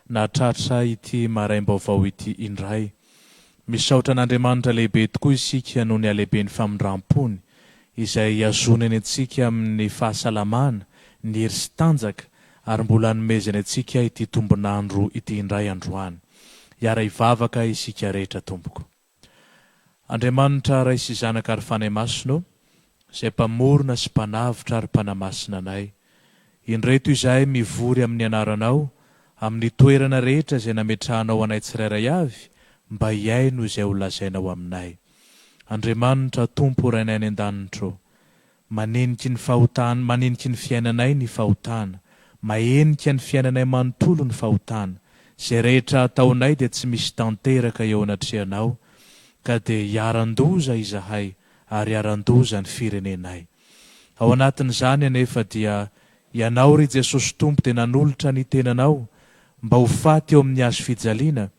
natratra ity maraim-baovao ity indray. Misaotra an'Andriamanitra lehibe tokoa isika noho ny alehiben'ny famindram-pony izay azonany antsika amin'ny fahasalamana, ny hery sy tanjaka ary mbola hanomezany antsika ity tombonandro ity indray androany. Hiara hivavaka isika rehetra tompoko. Andriamanitra ray sy zanaka ary fanahy masino, izay mpamorona sy mpanavitra ary mpanamasina anay. Indreto izahay mivory amin'ny anaranao, amin'ny toerana rehetra izay nametrahanao anay tsirairay avy, mba hiaino izay ho lazainao aminay. Andriamanitra tompo rainay any an-danitro, maneniky ny fahotana, maneniky ny fiainanay ny fahotana, mahenika ny fiainanay manontolo ny fahotana. Izay rehetra ataonay dia tsy misy tanteraka eo anatrehanao, ka dia hiaran-doza izahay ary hiaran-doza ny firenenay. Ao anatin'izany anefa dia ianao ry Jesosy Tompo dia nanolotra ny tenanao mba ho faty eo amin'ny hazo fijaliana,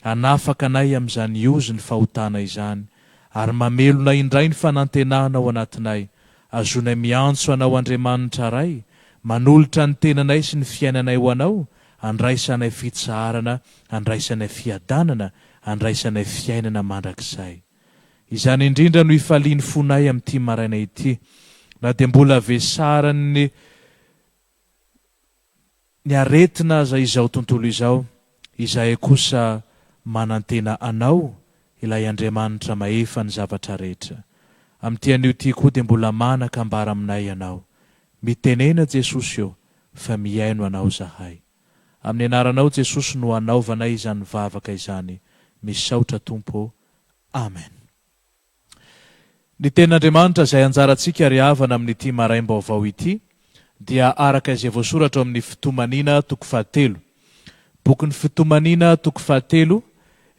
hanafaka anay amin'izany iozy ny fahotana izany, ary mamelona indray ny fanantenana ao anatinay. Azonay miantso anao Andriamanitra ray, manolotra ny tenanay sy ny fiainanay ho anao, andraisanay fitsarana, andraisanay fiadanana, andraisanay fiainana mandrakizay. Izany indrindra no ifaliany fonay amin'ity maraina ity, na dia mbola vesarany ny aretina izao tontolo izao, izahay kosa manantena anao, ilay Andriamanitra mahefa ny zavatra rehetra. Amin'ity anio ity koa dia mbola manan-kambara aminay ianao. Mitenena Jesosy eo, fa miaino anao zahay. Amin'ny anaranao Jesosy no anaovanay izany vavaka izany. Misaotra Tompo. Amen. Ny ten'Andriamanitra izay anjarantsika ry havana amin'ity maraim-baovao ity dia araka izay voasoratra amin'ny fitomanina toko 7. Bokin'ny fitomanina toko 7,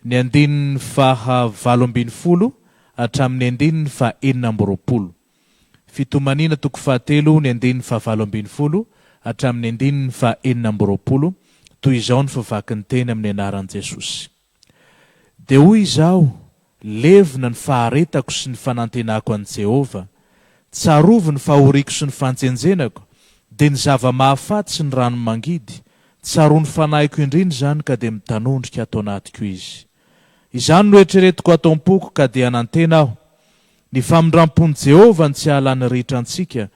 ny andininy faha 8 hatramin'ny andininy faha 9. Fitomanina toko 7, ny andininy faha 8 hatramin'ny andininy faha 9. Toy izao ny favakin'ny teny amin'ny anaran'i Jesosy. Dia hoy izao, levina ny faharetako sy ny fanantenako an'i Jehova, tsarovo ny fahoriako sy ny fanjenjenako, dia ny zava-mahafaty sy ny rano mangidy, tsaro ny fanahiko indrindra izany ka dia mitanondrika ato anatiko izy. Izany no eritreretiko atom-poko ka dia hanantena aho. Ny famindram-pon'i Jehova ny tsy hahalany ritra antsika,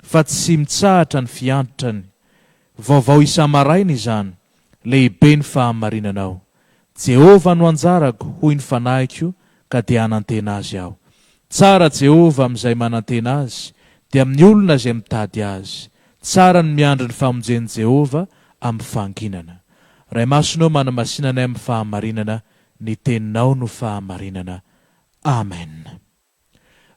fa tsy mitsahatra ny fiantrany. Vaovao isa-maraina izany, lehibe ny fahamarinanao. Jehova no anjarako, hoy ny fanahiko, ka dia hanantena azy aho. Tsara Jehova amin'izay manantena azy, dia amin'ny olona izay mitady azy. Tsara ny miandry ny famonjen'i Jehova amin'ny fanginana. Ray masonao manamasinanay amin'ny fahamarinana, ny teninao no fahamarinana. Amen.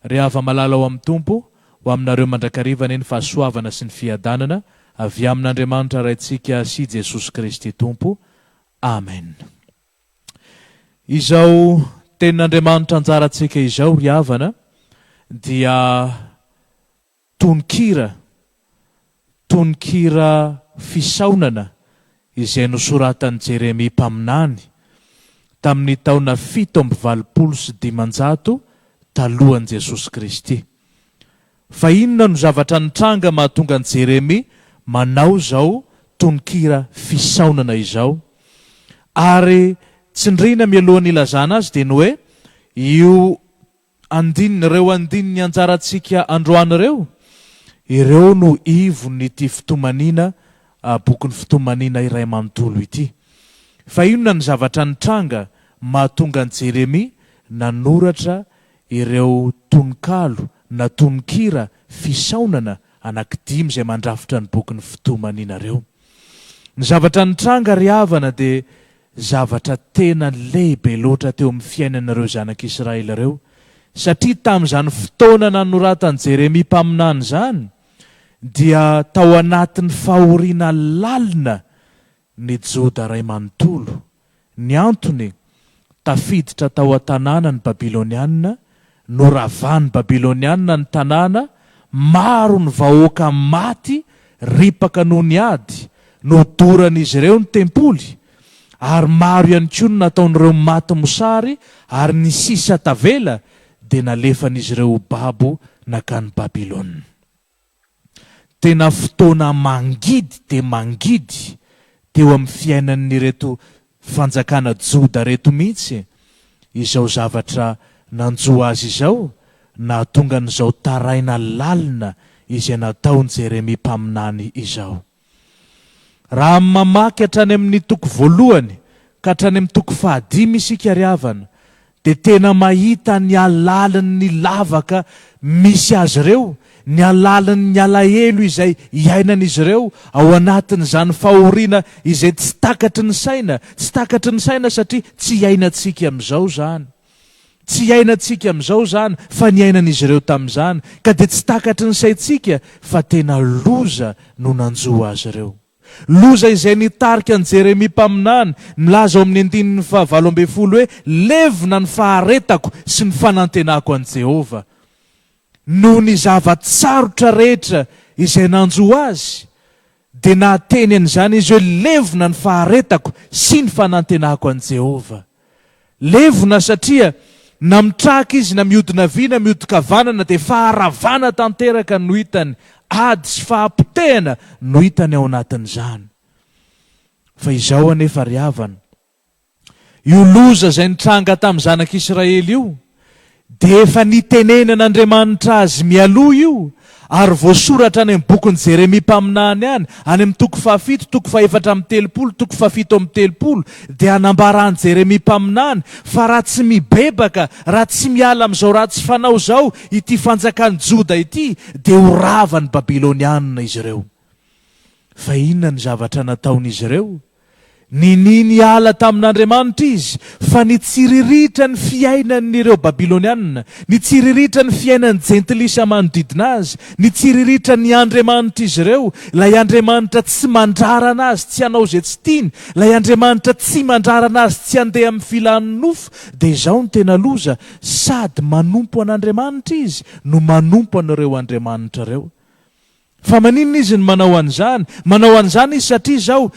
Ry hava malala ao amin'ny Tompo, ho aminareo mandrakarivana ny fahasoavana sy ny fiadanana, avy amin'Andriamanitra raintsika sy Jesosy Kristy Tompo. Amen. Izao tenin'Andriamanitra anjarantsika izao ry havana dia tononkira fisaonana izay nosoratan'i Jeremia mpaminany tamin'ny taona 780 talohan'i Jesosy Kristy. Fa inona no zavatra nitranga mahatonga an'i Jeremia manao zao tononkira fisaonana izao? Ary tsindrina mialohany ilazana azy dia ny hoe io ireo andininy anjarantsika androany ireo no ivon'ity fitomanina, bokin'ny fitomanina iray manontolo ity. Fa inona ny zavatra nitranga mahatonga an'i Jeremia nanoratra ireo tononkalo na tononkira fisaonana anankidimy izay mandrafitra ny bokin'ny fitomanina ireo. Ny zavatra nitranga ry havana dia zavatra tena lehibe loatra teo amin'ny fiainanareo zanak'Israely ireo, satria tamin'izany fotoana nanoratan'i Jeremia mpaminany izany dia tao anatin'ny fahoriana lalina ny Joda ray manontolo. Ny antony, tafiditra tao an-tanàna ny Babiloniana, noravany Babiloniana ny tanàna, maro ny vahoaka maty, ripaka noho ny ady, nodoran'izy ireo ny tempoly, ary maro ihany koa no nataon'ireo maty mosary, ary ny sisa tavela dia nalefan'izy ireo babo nakany Babilôna. Tena fotoana mangidy dia mangidy teo amin'ny fiainan'ny reto fanjakana Joda reto mihitsy izao zavatra nanjoa azy izao na tonga n'izao taraina lalina izay nataony Jeremia mpaminany izao. Raha mamaky hatrany amin'ny toko voalohany ka hatrany amin'ny toko 15 isika ry havana, dia tena mahita ny alalan'ny lavaka misy azy ireo, ny alalan'ny alahelo izay iainan'izy ireo ao anatin'izany fahoriana izay tsy takatry ny saina, tsy takatry ny saina satria tsy iainantsika amin'izao zany. Tsy iainantsika amin'izao zany fa ny iainan'izy ireo tamin'izany, ka dia tsy takatry ny saintsika fa tena loza no nanjoa azy ireo. Loza izay nitarika ny Jeremia mpaminany, milaza ao amin'ny 19 hoe levona ny faharetako sy ny fanantenako an Jehova. No ny zavatsarotra rehetra izay nanjoa azy, dia nateny an'izany izy hoe levona ny faharetako sy ny fanantenako an Jehova. Levona satria na mitraka izy na mihodina vy na mihodika vanana dia faharavana tanteraka no hitany, ady sy fahampotehana no hitany ao anatin'izany. Fa izao anefa ry havana, io loza izay nitranga tamin'ny zanak'Israely io dia efa nitenenan'Andriamanitra azy mialoha io, ary voasoratra any amin'ny bokin'i Jeremia mpaminany any amin'ny toko 7, toko 430, toko 730, dia anambarany Jeremia mpaminany fa raha tsy mibebaka, raha tsy miala amin'izao raha tsy fanao zao ity fanjakany Joda ity, dia ho ravan'ny Babilonianina izy ireo. Fa inona ny zavatra nataon'izy ireo? Niny ala tamin'Andriamanitra izy, fa nitsiriritra ny fiainan'ireo Babilonianina, nitsiriritra ny fiainan'ny jentilisa manodidina azy, nitsiriritra ny Andriamanitra izy ireo, ilay Andriamanitra tsy mandrarana azy tsy hanao izay tsy tiany, ilay Andriamanitra tsy mandrarana azy tsy handeha amin'ny filan'ny nofo. Dia izao ny tena loza, sady manompo an'Andriamanitra izy no manompo an'ireo Andriamanitra ireo. Fa maninona izy ny manao an'izany? Manao an'izany izy satria izao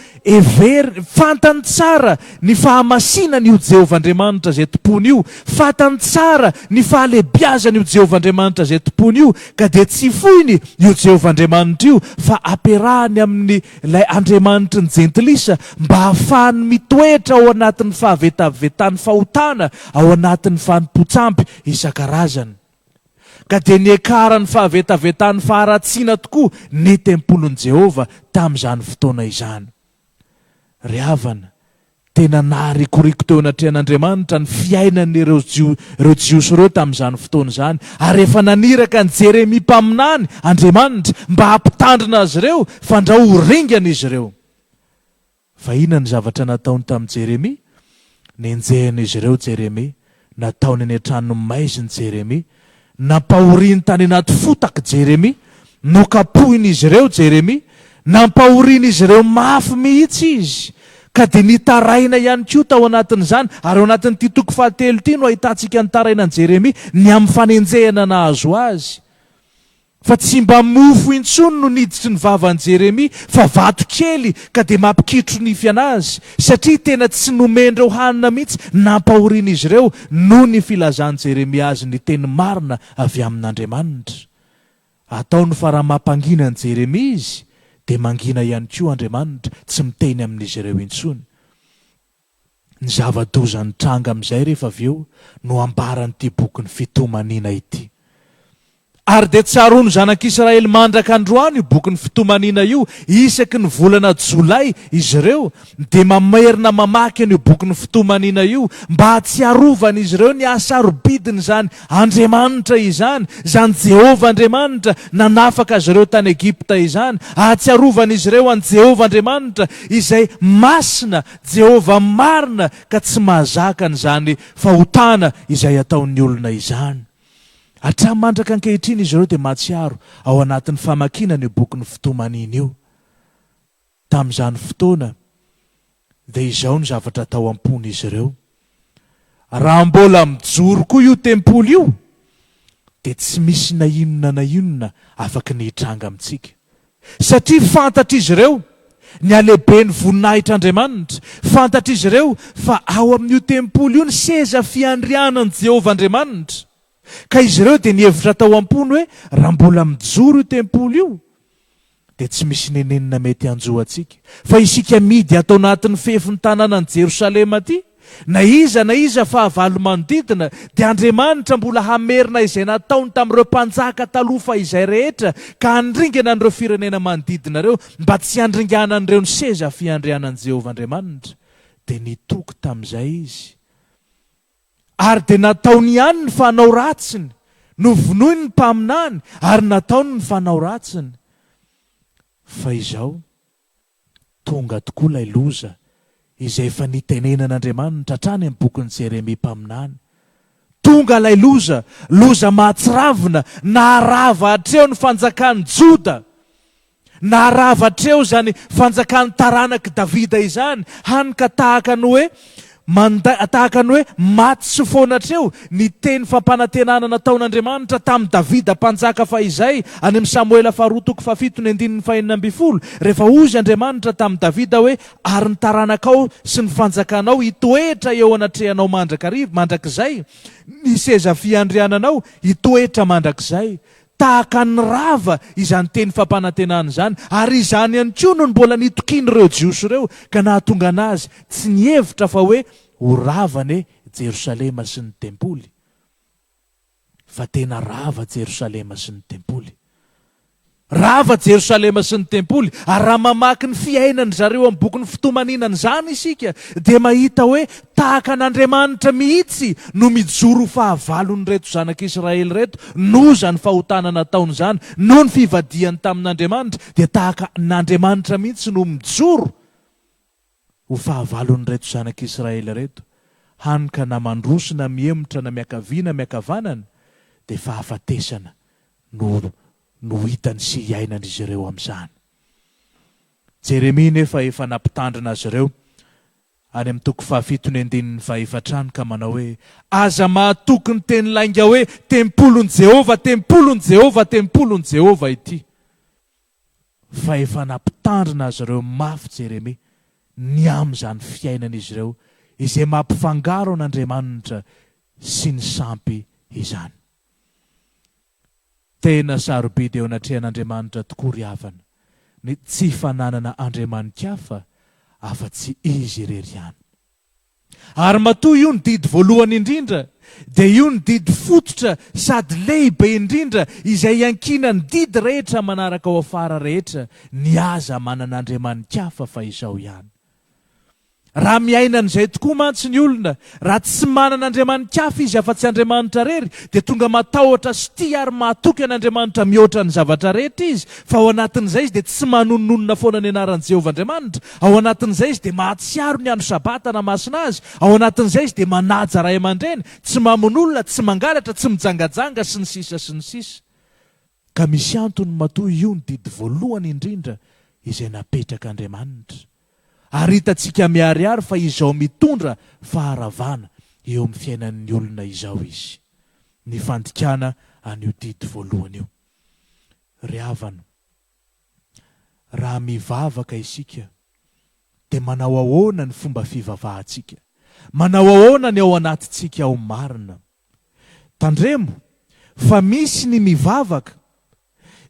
fantany tsara ny fahamasinany io Jehovah-Andriamanitra izay tompony io, fantany tsara ny fahalebiazany io Jehovah-Andriamanitra izay tompony io, ka dia tsy foiny io Jehovah-Andriamanitra io fa ampiarahany amin'ny ilay Andriamanitra ny jentilisa mba hahafahany mitoetra ao anatin'ny fahavetavetan'ny fahotana, ao anatin'ny fanompontsampy isan-karazany. Ka dia niekaran'ny fahavetavetan'ny faharatsiana tokoa ny tempolon'i Jehova tamin'izany fotoana izany. Ry havana, tena naharikoriko teo anatrehan'Andriamanitra ny fiainan'ireo jiosy ireo tamin'izany fotoana izany, ary efa naniraka ny Jeremia mpaminany Andriamanitra mba hampitandrina azy ireo fa ndra ho ringana izy ireo. Fa inona ny zavatra nataony tamin'i Jeremia? Nenjehana izy ireo Jeremia, nataony any an-trano maiziny Jeremia, nampahoriany tany anaty fotaka Jeremia, nokapohiny izy ireo Jeremia, nampahoriany izy ireo mafy mihitsy izy, ka dia nitaraina ihany koa tao anatin'izany. Ary ao anatin'ity toko 13 ity no ahitantsika ny tarainan'i Jeremia ny amin'ny fanenjehana nahazo azy. Fa tsy mba mofo intsony no niditry ny vavan'i Jeremia, fa vato kely, ka dia mampikitro nify anazy, satria tena tsy nomendreo hanina mihitsy nampahoriana izy ireo noho ny filazan'i Jeremia azy ny teny marina avy amin'Andriamanitra. Ataony fa raha mampangina an'i Jeremia izy, dia mangina ihany koa Andriamanitra, tsy miteny amin'izy ireo intsony. Ny zava-doza nitranga amin'izay rehefa avy eo no ambaran'ity boky ny fitomanina ity. Ary dia tsaroany zanak'Israely mandraka androany io boky ny fitomanina io, isaky ny volana Jolay izy ireo dia mamerina mamaky an'io boky ny fitomanina io mba hatsiarovany izy ireo ny asarobidiny izany Andriamanitra izany, izany Jehovah Andriamanitra nanafaka azy ireo tany Egipta izany, hatsiarovany izy ireo any Jehovah Andriamanitra izay masina, Jehovah marina, ka tsy mahazaka an'izany fahotana izay ataon'ny olona izany. Hatramin'ny mandraka ankehitriny izy ireo dia mahatsiaro ao anatin'ny famakinana io boky ny fitomanina io. Tamin'izany fotoana dia izao ny zavatra tao am-pony izy ireo. Raha mbola mijoro koa io tempoly io, dia tsy misy na inona afaka ny hitranga amintsika. Satria fantatra izy ireo ny alehiben'ny voninahitr'Andriamanitra, fantatra izy ireo fa ao amin'io tempoly io ny seza fiandrianan'i Jehovah Andriamanitra. Ka izy ireo dia nihevitra tao am-pony hoe raha mbola mijoro io tempoly io, dia tsy misy nenenina mety anjo atsika fa isika midy atao anatin'ny fefiny tanàna ny Jerosalema aty na iza fahavalo manodidina dia Andriamanitra mbola hamerina izay nataony tamin'ireo mpanjaka taloha fa izay rehetra ka handringana an'ireo firenena manodidina ireo mba tsy handringana an'ireo ny seza fiandrianan'i Jehovah Andriamanitra. Dia nitoky tamin'izay izy ary dia nataony ihany ny fanao ratsiny, novonoiny ny mpaminany ary nataony ny fanao ratsiny. Fa izao tonga tokoa ilay loza izay efa nitenenan'Andriamanitra hatrany amin'ny bokin'i Jeremia mpaminany. Tonga ilay loza mahatsiravina, naharava hatreo ny fanjakan'i Joda, naharava hatreo zany fanjakan'ny taranaky Davida izany, hany ka tahaka ny hoe maty sy foana hatreo ny teny fampanantenana nataon'Andriamanitra tamin'ny Davida mpanjaka fa izay any amin'ny Samuela 2:7-9 rehefa ozy Andriamanitra tamin'ny Davida hoe ary ny taranakao sy ny fanjakanao hitoetra eo anatrehanao mandrakizay, ny seza fiandriananao hitoetra mandrakizay. Tahaka ny rava izany teny fampanantenana izany, ary izany ihany koa no mbola nitokian'ireo jiosy ireo ka nahatonga anazy tsy nihevitra fa hoe ho ravany Jerosalema sy ny tempoly. Fa tena rava Jerosalema sy ny tempoly. Rava Jerosalema sy ny tempoly, ary raha mamaky ny fiainany zareo amin'ny boky ny fitomaninany izany isika dia mahita hoe tahaka an'Andriamanitra mihitsy no mijoro fahavalony reto zanak'Israely reto no zany fahotana nataony izany, no ny fivadiany tamin'Andriamanitra dia tahaka n'Andriamanitra mihitsy no mijoro ho fahavalony reto zanak'Israely reto. Hany ka na mandrosina miemotra na miakaviana miakavanana dia fahafatesana no hitany sy iainan'izy ireo amin'izany. Jeremia nefa efa nampitandrina azy ireo any amin'ny toko 7:1 ka manao hoe aza mahatoky ny teny lainga hoe tempolon'i Jehovah, tempolon'i Jehovah, tempolon'i Jehovah ity. Fa efa nampitandrina azy ireo mafy Jeremia ny amin'izany fiainan'izy ireo izay mampifangaro an'Andriamanitra sy ny sampy izany. Tena sarobidy eo anatrehan'Andriamanitra tokoa ry havana, ny tsy fananana Andriamanitra hafa afa-tsy izy irery ihany. Ary matoa io ny didy voalohany indrindra, dia io ny didy fototra sady lehibe indrindra izay iankina ny didy rehetra manaraka ao afara rehetra, ny aza manan'Andriamanitra hafa fa izao ihany. Raha miaina an'izay tokoa mantsy ny olona, raha tsy manan'Andriamanitra hafa izy afa-tsy Andriamanitra rery, dia tonga matahotra sy tia ary mahatoky an'Andriamanitra mihoatra ny zavatra rehetra izy. Fa ao anatin'izay izy dia tsy manononona foana ny anaran'i Jehovah Andriamanitra. Ao anatin'izay izy dia mahatsiaro ny andro sabata na masina azy. Ao anatin'izay izy dia manaja ray aman-dreny, tsy mamon'olona, tsy mangalatra, tsy mijangajanga sy ny sisa sy ny sisa. Ka misy antony matoa io ny didy voalohany indrindra izay napetraka Andriamanitra. Ary hitantsika miariary fa izao mitondra faharavana eo amin'ny fiainan'ny olona izao izy. Ny fandikana an'io didy voalohany io. Ry havana, raha mivavaka isika dia manao ahoana ny fomba fivavahantsika? Manao ahoana ny ao anatintsika ao marina? Tandremo, fa misy ny mivavaka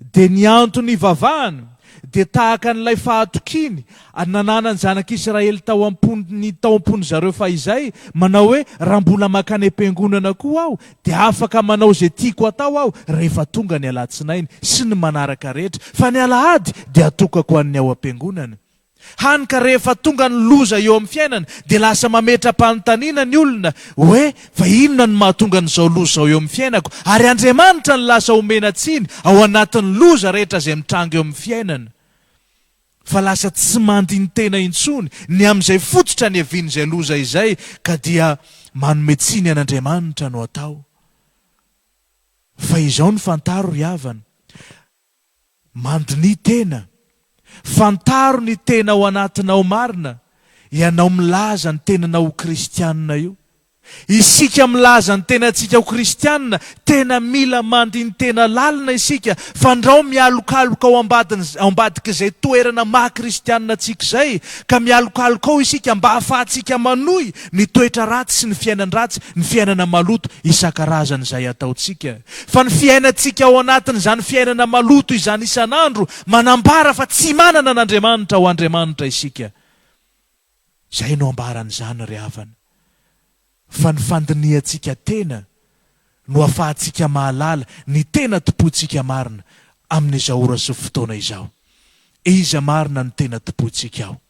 dia ny antony ivavahana dia tahaka n'ilay fahatokiny nananany zanak'Israely tao am-pony zareo fa izay, manao hoe raha mbola makany am-piangonana koa aho dia afaka manao izay tiako atao aho rehefa tonga ny alatsinainy sy ny manaraka rehetra, fa ny alahady dia atokako an'ny ao am-piangonana. Hany ka rehefa tonga ny loza eo amin'ny fiainana dia lasa mametra-panontaniana ny olona hoe fa inona ny mahatonga n'izao loza zao eo amin'ny fiainako, ary Andriamanitra ny lasa omena tsiny ao anatin'ny loza rehetra izay mitranga eo amin'ny fiainana. Fa lasa tsy mandiny tena intsony ny amin'izay fototra ny havian'izay loza izay ka dia manome tsiny an'Andriamanitra no atao. Fa izao ny fantaro ry havana, mandiny tena, fantaro ny tena ao anatinao marina, ianao milaza ny tenanao kristianina io. Isika milaza ny tena antsika ho kristianina, tena mila mandiny tena lalina isika, fandrao mialokaloka ao ambadika izay toerana maha-kristianina antsika izay, ka mialokaloka ao isika mba ahafahantsika manohy ny toetra ratsy sy ny fiainan-dratsy, ny fiainana maloto isan-karazany izay ataontsika. Fa ny fiainantsika ao anatin'izany fiainana maloto izany isan'andro manambara fa tsy manana an'Andriamanitra ho Andriamanitra isika. Izay no ambaran'izany ry havana. Fa ny fandiniantsika tena no ahafahantsika mahalala ny tena tompontsika marina amin'izao ora sy fotoana izao. Iza marina ny tena tompontsika ao.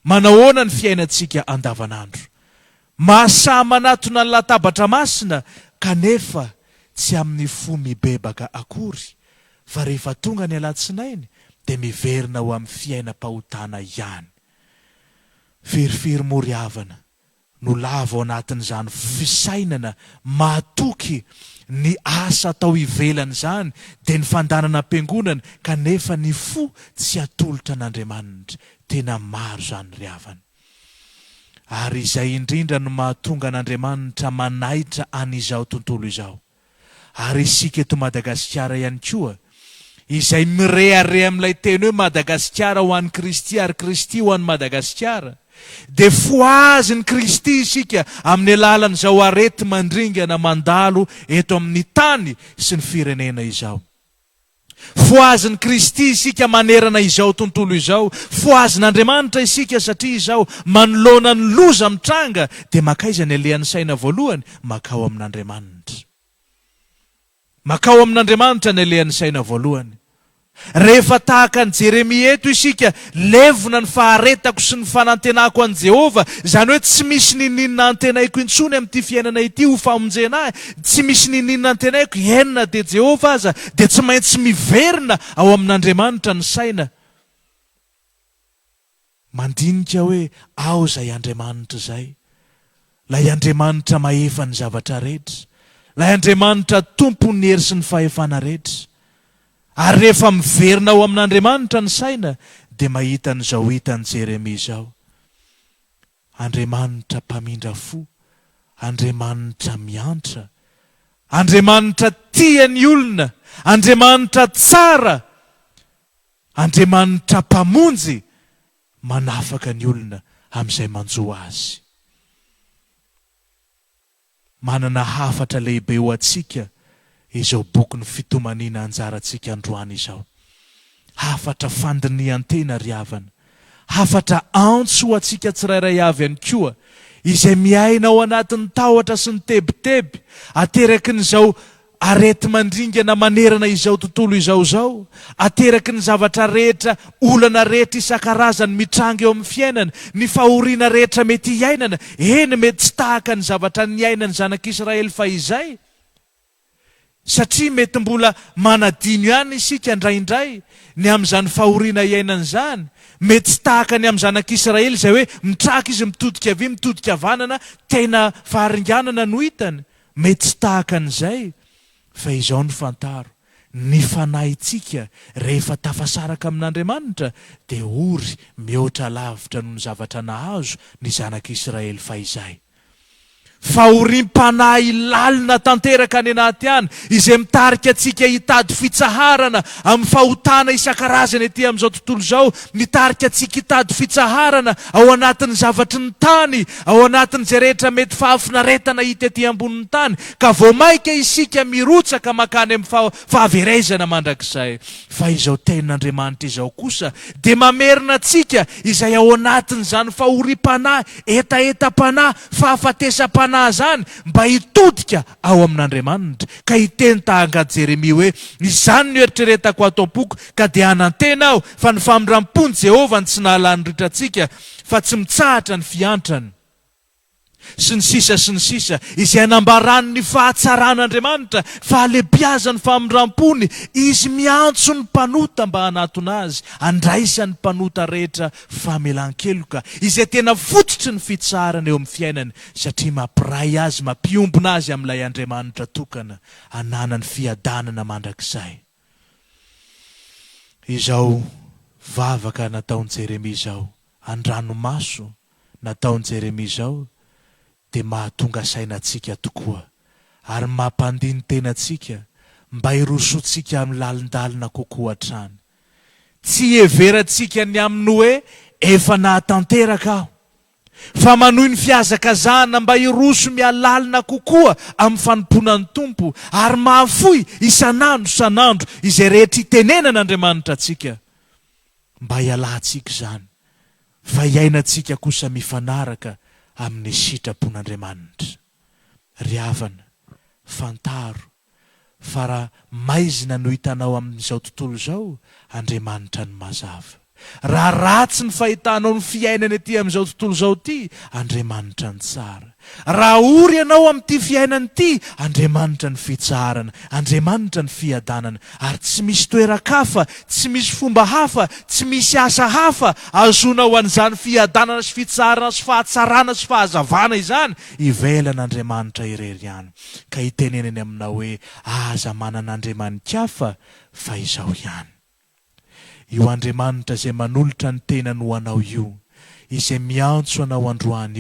Manahoana ny fiainantsika andavanandro. Mahasahy manatona ny latabatra masina kanefa tsy amin'ny fo mibebaka akory, fa rehefa tonga ny alatsinainy dia miverina ho amin'ny fiainam-pahotana ihany. Firifiry moa ry havana no lava ao anatin'izany fisainana mahatoky ny asa atao ivelan'izany dia ny fandanana am-piangonana, kanefa ny fo tsy atolotra an'Andriamanitra. Tena maro izany ry havana. Ary izay indrindra no mahatonga an'Andriamanitra manaitra an'izao tontolo izao. Ary isika eto Madagasikara ihany koa, izay mirehare amin'ilay teny hoe Madagasikara ho an'ny Kristy ary Kristy ho an'ny Madagasikara, dia foaziny Kristy isika amin'ny alalan'izao arety mandringana mandalo eto amin'ny tany sy ny firenena izao. Foaziny Kristy isika manerana izao tontolo izao, foazin'Andriamanitra isika satria izao manoloana ny loza mitranga, dia makaiza ny alehan'ny saina voalohany? Makao amin'Andriamanitra. Makao amin'Andriamanitra ny alehan'ny saina voalohany. Rehefa tahaka ny Jeremia eto isika, levona ny faharetako sy ny fanantenako an Jehova, izany hoe tsy misy nininona antenaiko intsony amin'ity fiainana ity ho famonjena ahy, tsy misy nininona antenaiko, henona dia Jehova aza, dia tsy maintsy miverina ao amin'Andriamanitra ny saina. Mandinika hoe ao izay Andriamanitra izay, lay Andriamanitra mahefa ny zavatra rehetra, lay Andriamanitra tompony hery sy ny fahefana rehetra. Ary rehefa miverina ao amin'Andriamanitra ny saina, dia mahita n'izao hitan'ny Jeremia izao. Andriamanitra mpamindra fo, Andriamanitra miantra, Andriamanitra tia ny olona, Andriamanitra tsara, Andriamanitra mpamonjy, manafaka ny olona amin'izay manjo azy. Manana hafatra lehibe ho antsika izao boky ny fitomaniana anjarantsika androany izao. Hafatra fandinian-tena ry havana, hafatra antso ho antsika tsirairay avy ihany koa, izay miaina ao anatin'ny tahotra sy ny tebiteby, ateraky n'izao arety mandringana manerana izao tontolo izao, ateraky ny zavatra rehetra, olana rehetra isan-karazany mitranga eo amin'ny fiainana, ny fahoriana rehetra mety hiainana, eny mety tsy tahaka ny zavatra niainany zanak'Israely fa izay. Satria mety mbola manadino ihany isika indraindray ny amin'izany fahoriana iainana izany, mety tsy tahaka ny amin'ny zanak'Israely izay hoe mitraka izy mitodika avy mitodika avanana, tena faharinganana no hitany. Mety tsy tahaka an'izay, fa izao ny fantaro, ny fanahintsika rehefa tafasaraka amin'Andriamanitra dia ory mihoatra lavitra noho ny zavatra nahazo ny zanak'Israely fahizay. Fahoriam-panahy lalina tanteraka any anaty any, izay mitarika antsika hitady fitsaharana amin'ny fahotana isan-karazany ety amin'izao tontolo izao, mitarika antsika hitady fitsaharana ao anatin'ny zavatry ny tany, ao anatin'izay rehetra mety fahafinaretana hita ety ambonin'ny tany, ka vao maika isika mirotsaka makany amin'ny fahaverezana mandrakizay. Fa izao tenin'Andriamanitra izao kosa dia mamerina antsika izay ao anatin'izany fahoriam-panahy, etaetam-panahy, fahafatesam-panahy zany, mba hitodika ao amin'Andriamanitra. Ka hiteny tahaka Jeremia hoe, izany no eritreretako ato am-poko, ka dia anantena aho, fa ny famindram-pony Jehova ny tsy nahalany ritratsika, fa tsy mitsahatra ny fiantrany sy ny sisa, izay anambarany ny fahatsaran'Andriamanitra, fahalebiazany famindram-pony, izy miantso ny mpanota mba hanatona azy, andraisany mpanota rehetra famelan-keloka, izay tena fototry ny fitsarana eo amin'ny fiainany, satria mampiray azy, mampiombona azy amin'ilay Andriamanitra tokana, ananany fiadanana mandrakizay. Izao vavaka nataon'i Jeremia izao, andranomaso nataon'i Jeremia izao, dia mahatonga sainantsika tokoa ary mampandiny tenantsika mba hirosoantsika amin'ny lalindalina kokoa hatrany. Tsy heverantsika ny aminy hoe efa nahatanteraka aho, fa manohy ny fiazakazahana mba hiroso mialalina kokoa amin'ny fanomponan'ny Tompo ary mahafoy isanandro izay rehetra itenenan'Andriamanitra atsika mba hialantsika izany, fa hiainantsika kosa mifanaraka amin'ny sitrapon'Andriamanitra. Ry havana, fantaro fa raha maizina no hitanao amin'izao tontolo izao, Andriamanitra ny mazava. Raha ratsy ny fahitanao ny fiainana ety amin'izao tontolo izao ity, Andriamanitra ny tsara. Raha ory ianao amin'ity fiainana ity, Andriamanitra ny fitsarana, Andriamanitra ny fiadanana, ary tsy misy toeran-kafa, tsy misy fomba hafa, tsy misy asa hafa azonao an'izany fiadanana sy fitsarana sy fahatsarana sy fahazavana izany ivelan'Andriamanitra irery ihany. Ka hitenenany aminao hoe aza manan'Andriamanitra hafa fa izao ihany. Io Andriamanitra izay manolotra ny tenany ho anao io, izay miantso anao androany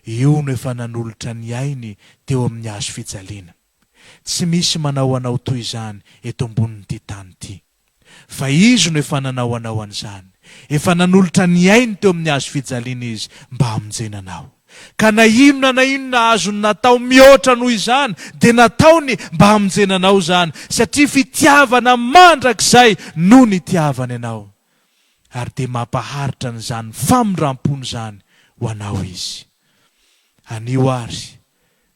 io no efa nanolotra ny ainy teo amin'ny hazo fijaliana. Tsy misy manao anao toy izany eto ambonin'ity tany ity, fa izy no efa nanao anao an'izany. Efa nanolotra ny ainy teo amin'ny hazo fijaliana izy mba hamonjena anao. Ka na inona azony natao mihoatra noho izany dia nataony mba hamonjena anao izany, satria fitiavana mandrakizay no nitiavany anao, ary dia mampaharitra n'izany famindram-pony izany ho anao izy. Anio ary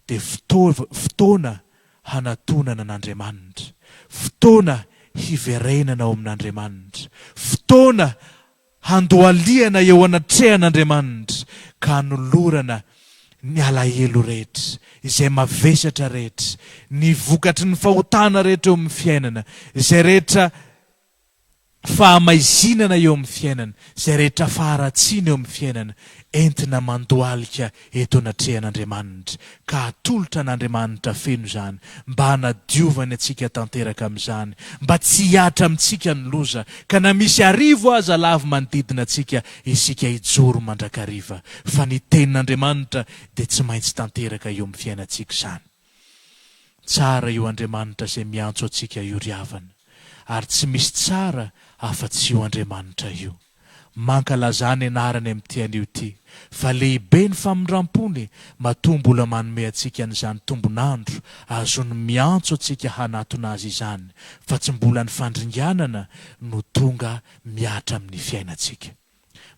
dia fotoana hanatonana an'Andriamanitra, fotoana hiverenana ao amin'Andriamanitra, fotoana handoaliana eo anatrehan'Andriamanitra, ka hanolorana ny alahelo rehetra izay mavesatra rehetra, ny vokatry ny fahotana rehetra eo amin'ny fiainana, izay rehetra fahamaizinana eo amin'ny fiainana, izay rehetra faharatsiana eo amin'ny fiainana, entina mandoalika eto anatrehan'Andriamanitra, ka hatolotra an'Andriamanitra feno izany mba hanadiovany atsika tanteraka amin'izany, mba tsy hiatra amintsika ny loza, ka na misy arivo aza lavo manodidina atsika, isika hijoro mandrakariva, fa ny tenin'Andriamanitra dia tsy maintsy tanteraka eo amin'ny fiainantsika izany. Tsara io Andriamanitra izay miantso atsika io ry havana, ary tsy misy tsara afa-tsy io Andriamanitra io. Mankalazany anarany amin'ity anio ity, fa lehibe ny famindram-pony matombola manome atsika n'izany tombonandro azony miantso atsika hanatona azy izany, fa tsy mbola ny fandringanana no tonga miatra amin'ny fiainantsika.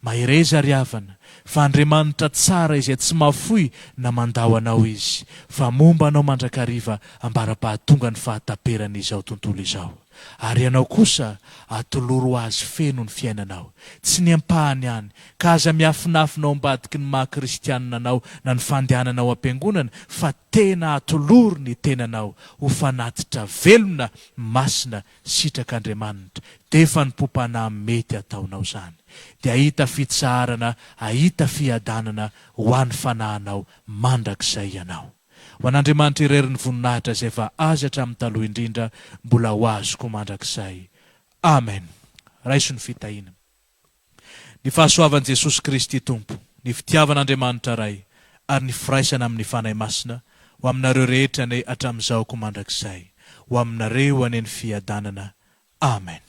Mahireza ry havana fa Andriamanitra tsara izay tsy mafoy na mandao anao izy, fa momba anao mandrakariva ambara-pahatonga ny fahataperana izao tontolo izao. Ary ianao kosa atoloro azy feno ny fiainanao, tsy ny ampahany ihany, ka aza miafinafinao ambadiky ny maha-kristianina anao na ny fandehananao am-piangonana, fa tena atoloro ny tenanao ho fanatitra velona, masina, sitrak'Andriamanitra, dia efa ny pompanahy mety ataonao izany, dia ahita fitsarana, ahita fiadanana ho an'ny fanahinao mandrakizay ianao. Ho an'Andriamanitra irery ny voninahitra izay efa azy hatramin'ny taloha indrindra, mbola ho azoko mandrakizay. Amen. Raiso ny fitahiana. Ny fahasoavan'i Jesosy Kristy Tompo, ny fitiavan'Andriamanitra Ray, ary ny firaisana amin'ny fanahy masina ho aminareo rehetra ny hatramin'izao ko mandrakizay, ho aminareo any ny fiadanana. Amen.